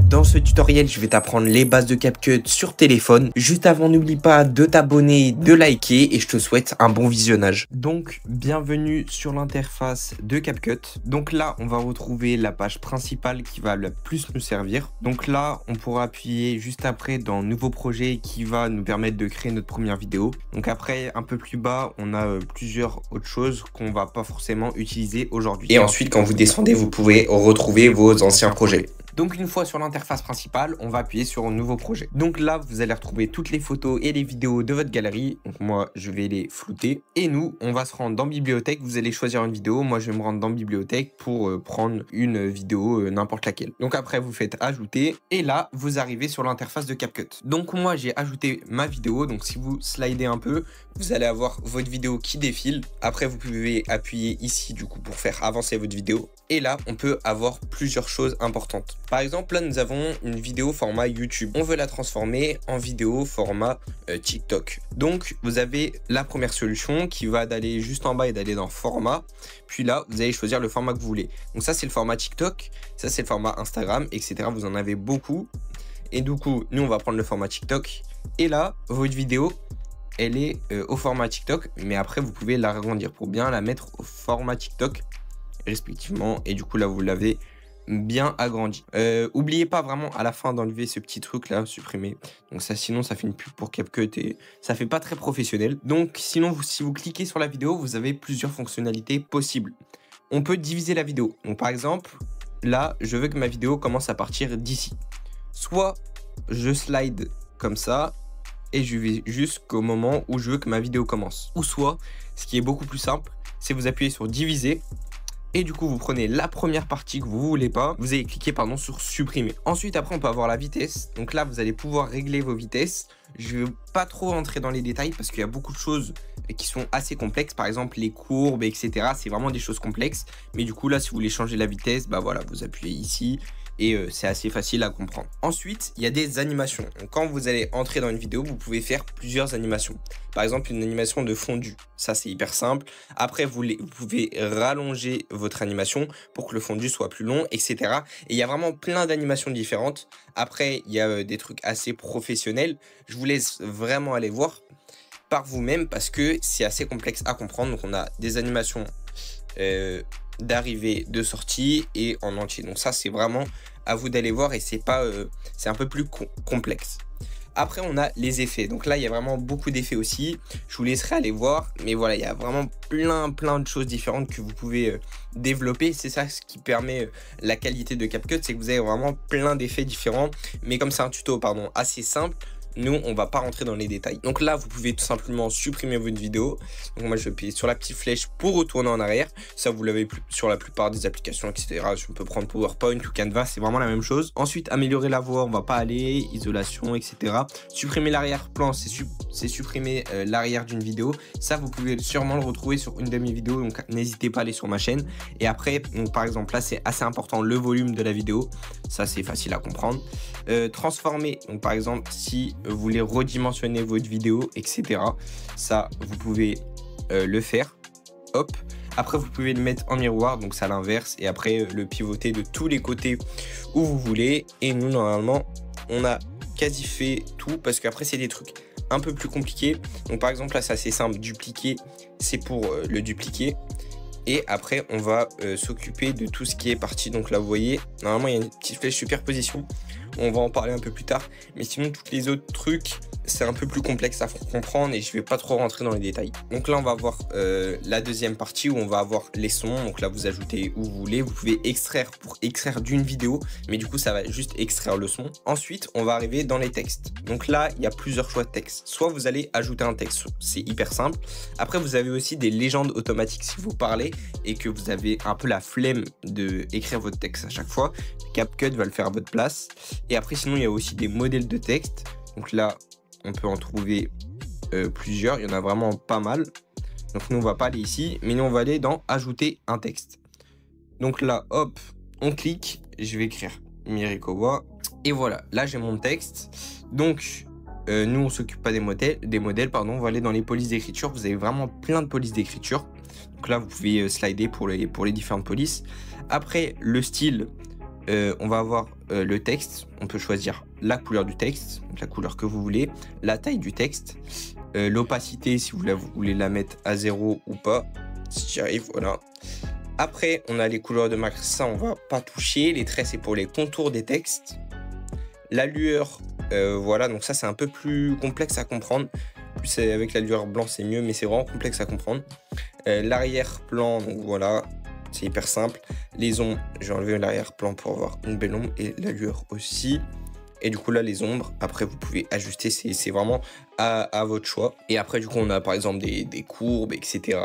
Dans ce tutoriel, je vais t'apprendre les bases de CapCut sur téléphone. Juste avant, n'oublie pas de t'abonner, de liker et je te souhaite un bon visionnage. Donc, bienvenue sur l'interface de CapCut. Donc là, on va retrouver la page principale qui va le plus nous servir. Donc là, on pourra appuyer juste après dans Nouveau projet qui va nous permettre de créer notre première vidéo. Donc après, un peu plus bas, on a plusieurs autres choses qu'on va pas forcément utiliser aujourd'hui. Et ensuite, quand vous descendez, vous pouvez retrouver vos anciens projets. Donc une fois sur l'interface principale, on va appuyer sur un nouveau projet. Donc là, vous allez retrouver toutes les photos et les vidéos de votre galerie. Donc moi, je vais les flouter. Et nous, on va se rendre dans bibliothèque. Vous allez choisir une vidéo. Moi, je vais me rendre dans bibliothèque pour prendre une vidéo, n'importe laquelle. Donc après, vous faites ajouter. Et là, vous arrivez sur l'interface de CapCut. Donc moi, j'ai ajouté ma vidéo. Donc si vous slidez un peu, vous allez avoir votre vidéo qui défile. Après, vous pouvez appuyer ici du coup pour faire avancer votre vidéo. Et là, on peut avoir plusieurs choses importantes. Par exemple, là, nous avons une vidéo format YouTube. On veut la transformer en vidéo format TikTok. Donc, vous avez la première solution qui va d'aller juste en bas et d'aller dans format. Puis là, vous allez choisir le format que vous voulez. Donc ça, c'est le format TikTok. Ça, c'est le format Instagram, etc. Vous en avez beaucoup. Et du coup, nous, on va prendre le format TikTok. Et là, votre vidéo, elle est au format TikTok. Mais après, vous pouvez l'agrandir pour bien la mettre au format TikTok respectivement. Et du coup, là, vous l'avez bien agrandi. Oubliez pas vraiment à la fin d'enlever ce petit truc là, supprimer. Donc ça, sinon ça fait une pub pour CapCut et ça fait pas très professionnel. Donc sinon, si vous cliquez sur la vidéo, vous avez plusieurs fonctionnalités possibles. On peut diviser la vidéo. Donc par exemple, là, je veux que ma vidéo commence à partir d'ici. Soit je slide comme ça et je vais jusqu'au moment où je veux que ma vidéo commence. Ou soit, ce qui est beaucoup plus simple, c'est vous appuyez sur diviser. Et du coup, vous prenez la première partie que vous voulez pas. Vous allez cliquer sur supprimer. Ensuite, après, on peut avoir la vitesse. Donc là, vous allez pouvoir régler vos vitesses. Je ne vais pas trop rentrer dans les détails parce qu'il y a beaucoup de choses qui sont assez complexes. Par exemple, les courbes, etc. C'est vraiment des choses complexes. Mais du coup, là, si vous voulez changer la vitesse, bah voilà, vous appuyez ici. Et c'est assez facile à comprendre. Ensuite, il y a des animations. Donc, quand vous allez entrer dans une vidéo, vous pouvez faire plusieurs animations. Par exemple, une animation de fondu. Ça, c'est hyper simple. Après, vous pouvez rallonger votre animation pour que le fondu soit plus long, etc. Et il y a vraiment plein d'animations différentes. Après, il y a des trucs assez professionnels. Je vous laisse vraiment aller voir par vous-même parce que c'est assez complexe à comprendre. Donc, on a des animations d'arrivée, de sortie et en entier. Donc ça, c'est vraiment à vous d'aller voir et c'est pas c'est un peu plus complexe. Après, on a les effets. Donc là, il y a vraiment beaucoup d'effets aussi. Je vous laisserai aller voir. Mais voilà, il y a vraiment plein de choses différentes que vous pouvez développer. C'est ça ce qui permet la qualité de CapCut. C'est que vous avez vraiment plein d'effets différents. Mais comme c'est un tuto, pardon, assez simple, nous, on va pas rentrer dans les détails. Donc là, vous pouvez tout simplement supprimer votre vidéo. Donc moi, je vais appuyer sur la petite flèche pour retourner en arrière. Ça, vous l'avez sur la plupart des applications, etc. Je peux prendre PowerPoint ou Canva, c'est vraiment la même chose. Ensuite, améliorer la voix, on va pas aller. Isolation, etc. Supprimer l'arrière-plan, c'est supprimer l'arrière d'une vidéo. Ça, vous pouvez sûrement le retrouver sur une de mes vidéos. Donc n'hésitez pas à aller sur ma chaîne. Et après, donc, par exemple, là, c'est assez important, le volume de la vidéo. Ça, c'est facile à comprendre. Transformer, donc par exemple, si vous voulez redimensionner votre vidéo, etc. Ça, vous pouvez le faire. Hop. Après, vous pouvez le mettre en miroir, donc ça à l'inverse. Et après, le pivoter de tous les côtés où vous voulez. Et nous, normalement, on a quasi fait tout parce qu'après, c'est des trucs un peu plus compliqués. Donc, par exemple, là, c'est assez simple. Dupliquer, c'est pour le dupliquer. Et après, on va s'occuper de tout ce qui est parti. Donc là, vous voyez, normalement, il y a une petite flèche superposition. On va en parler un peu plus tard. Mais sinon, tous les autres trucs, c'est un peu plus complexe à comprendre et je vais pas trop rentrer dans les détails. Donc là, on va voir la deuxième partie où on va avoir les sons. Donc là, vous ajoutez où vous voulez. Vous pouvez extraire pour extraire d'une vidéo. Mais du coup, ça va juste extraire le son. Ensuite, on va arriver dans les textes. Donc là, il y a plusieurs choix de texte. Soit vous allez ajouter un texte. C'est hyper simple. Après, vous avez aussi des légendes automatiques si vous parlez et que vous avez un peu la flemme d'écrire votre texte à chaque fois. CapCut va le faire à votre place. Et après, sinon, il y a aussi des modèles de texte. Donc là, on peut en trouver plusieurs. Il y en a vraiment pas mal. Donc nous, on va pas aller ici. Mais nous, on va aller dans ajouter un texte. Donc là, hop, on clique. Je vais écrire Mirikowa. Et voilà, là, j'ai mon texte. Donc, nous, on s'occupe pas des modèles, pardon. On va aller dans les polices d'écriture. Vous avez vraiment plein de polices d'écriture. Donc là, vous pouvez slider pour les différentes polices. Après, le style, on va avoir le texte. On peut choisir la couleur du texte, donc la couleur que vous voulez, la taille du texte, l'opacité si vous voulez la mettre à 0 ou pas. Si j'y arrive, voilà. Après, on a les couleurs de marque, ça on va pas toucher. Les traits, c'est pour les contours des textes. La lueur, voilà, donc ça c'est un peu plus complexe à comprendre. Plus avec la lueur blanc c'est mieux, mais c'est vraiment complexe à comprendre. L'arrière-plan, donc voilà, c'est hyper simple. Les ombres, je vais enlever l'arrière-plan pour avoir une belle ombre et la lueur aussi. Et du coup là les ombres, après vous pouvez ajuster, c'est vraiment à votre choix. Et après du coup on a par exemple des courbes, etc.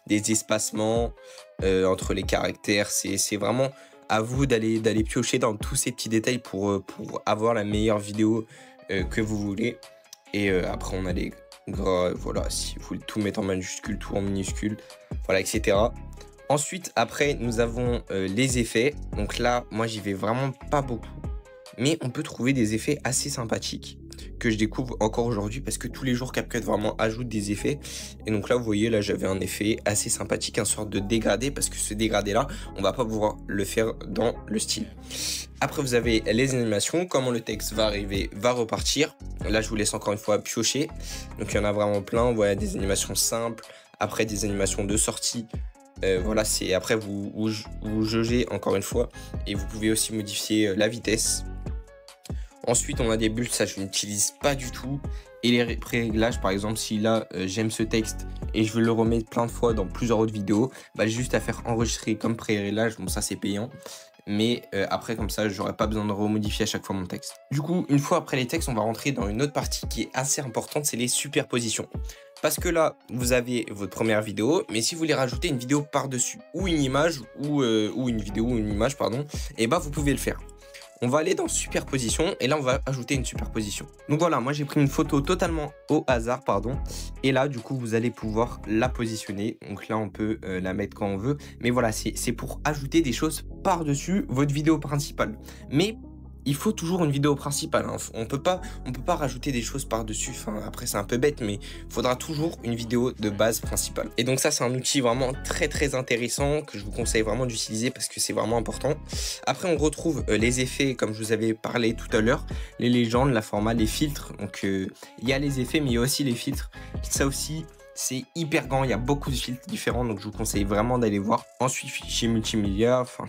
Des espacements entre les caractères, c'est vraiment à vous d'aller piocher dans tous ces petits détails pour avoir la meilleure vidéo que vous voulez. Et après on a les gras, voilà, si vous voulez tout mettre en majuscule, tout en minuscule, voilà, etc. Ensuite après nous avons les effets. Donc là moi j'y vais vraiment pas beaucoup. Mais on peut trouver des effets assez sympathiques que je découvre encore aujourd'hui parce que tous les jours CapCut vraiment ajoute des effets. Et donc là vous voyez, là j'avais un effet assez sympathique, un sorte de dégradé, parce que ce dégradé là on va pas pouvoir le faire dans le style. Après vous avez les animations, comment le texte va arriver, va repartir. Là je vous laisse encore une fois piocher. Donc il y en a vraiment plein, voilà, des animations simples, après des animations de sortie. Voilà, c'est après vous jaugez encore une fois et vous pouvez aussi modifier la vitesse. Ensuite on a des bulles, ça je n'utilise pas du tout. Et les pré-réglages, par exemple, si là j'aime ce texte et je veux le remettre plein de fois dans plusieurs autres vidéos, bah j'ai juste à faire enregistrer comme pré-réglage, bon ça c'est payant. Mais après comme ça j'aurais pas besoin de remodifier à chaque fois mon texte. Du coup une fois après les textes on va rentrer dans une autre partie qui est assez importante, c'est les superpositions. Parce que là vous avez votre première vidéo, mais si vous voulez rajouter une vidéo par dessus ou une image ou une vidéo ou une image pardon, et bah vous pouvez le faire. On va aller dans superposition et là on va ajouter une superposition. Donc voilà, moi j'ai pris une photo totalement au hasard, pardon. Et là du coup vous allez pouvoir la positionner. Donc là on peut la mettre quand on veut. Mais voilà, c'est pour ajouter des choses par-dessus votre vidéo principale. Mais il faut toujours une vidéo principale, hein. On peut pas rajouter des choses par-dessus. Enfin, après, c'est un peu bête, mais il faudra toujours une vidéo de base principale. Et donc ça, c'est un outil vraiment très intéressant que je vous conseille vraiment d'utiliser parce que c'est vraiment important. Après, on retrouve les effets, comme je vous avais parlé tout à l'heure, les légendes, la format, les filtres. Donc, il y a les effets, mais il y a aussi les filtres. Ça aussi, c'est hyper grand, il y a beaucoup de filtres différents, donc je vous conseille vraiment d'aller voir. Ensuite, fichier multimédia, enfin,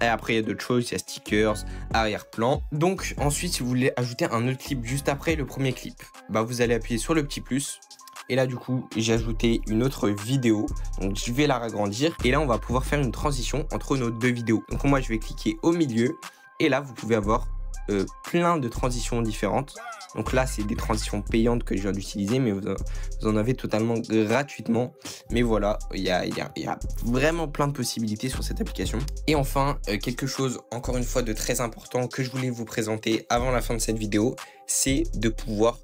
et après il y a d'autres choses, il y a stickers, arrière-plan. Donc ensuite, si vous voulez ajouter un autre clip juste après le premier clip, bah vous allez appuyer sur le petit plus. Et là du coup, j'ai ajouté une autre vidéo, donc je vais la agrandir. Et là, on va pouvoir faire une transition entre nos deux vidéos. Donc moi, je vais cliquer au milieu, et là, vous pouvez avoir plein de transitions différentes. Donc là, c'est des transitions payantes que je viens d'utiliser, mais vous en avez totalement gratuitement. Mais voilà, il y a vraiment plein de possibilités sur cette application. Et enfin, quelque chose, encore une fois, de très important que je voulais vous présenter avant la fin de cette vidéo, c'est de pouvoir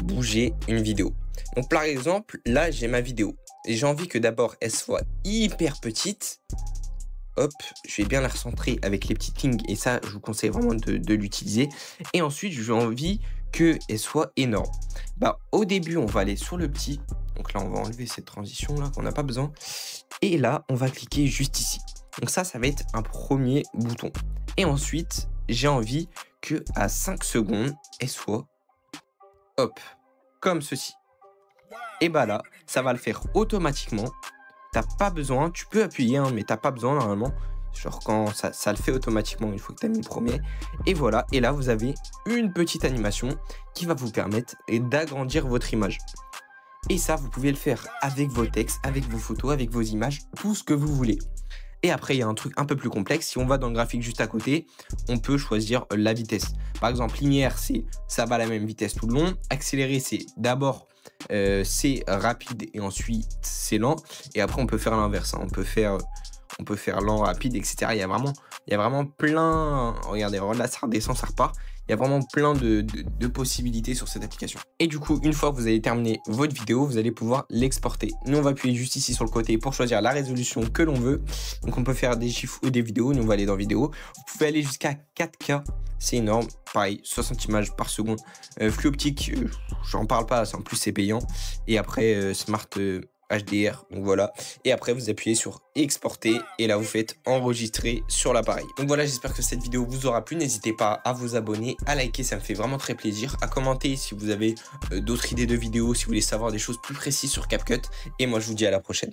bouger une vidéo. Donc par exemple, là, j'ai ma vidéo. Et j'ai envie que d'abord, elle soit hyper petite. Hop, je vais bien la recentrer avec les petites lignes et ça, je vous conseille vraiment de l'utiliser. Et ensuite, j'ai envie qu'elle soit énorme. Bah, au début, on va aller sur le petit. Donc là, on va enlever cette transition là qu'on n'a pas besoin. Et là, on va cliquer juste ici. Donc ça va être un premier bouton. Et ensuite, j'ai envie que à 5 secondes, elle soit, hop, comme ceci. Et bah là, ça va le faire automatiquement. T'as pas besoin, tu peux appuyer, hein, mais t'as pas besoin normalement. Genre quand ça le fait automatiquement une fois que t'as mis le premier. Et voilà, et là vous avez une petite animation qui va vous permettre d'agrandir votre image. Et ça, vous pouvez le faire avec vos textes, avec vos photos, avec vos images, tout ce que vous voulez. Et après, il y a un truc un peu plus complexe. Si on va dans le graphique juste à côté, on peut choisir la vitesse. Par exemple, linéaire, ça va à la même vitesse tout le long. Accéléré, c'est d'abord c'est rapide et ensuite c'est lent. Et après, on peut faire l'inverse. Hein. On peut faire lent, rapide, etc. Il y a vraiment plein. Regardez, là, ça redescend, ça repart. Il y a vraiment plein de possibilités sur cette application. Et du coup, une fois que vous avez terminé votre vidéo, vous allez pouvoir l'exporter. Nous, on va appuyer juste ici sur le côté pour choisir la résolution que l'on veut. Donc, on peut faire des chiffres ou des vidéos. Nous, on va aller dans vidéo. Vous pouvez aller jusqu'à 4K. C'est énorme. Pareil, 60 images par seconde. Flux optique, j'en parle pas. En plus, c'est payant. Et après, Smart HDR, donc voilà. Et après, vous appuyez sur exporter et là, vous faites enregistrer sur l'appareil. Donc voilà, j'espère que cette vidéo vous aura plu. N'hésitez pas à vous abonner, à liker, ça me fait vraiment très plaisir. À commenter si vous avez d'autres idées de vidéos, si vous voulez savoir des choses plus précises sur CapCut. Et moi, je vous dis à la prochaine.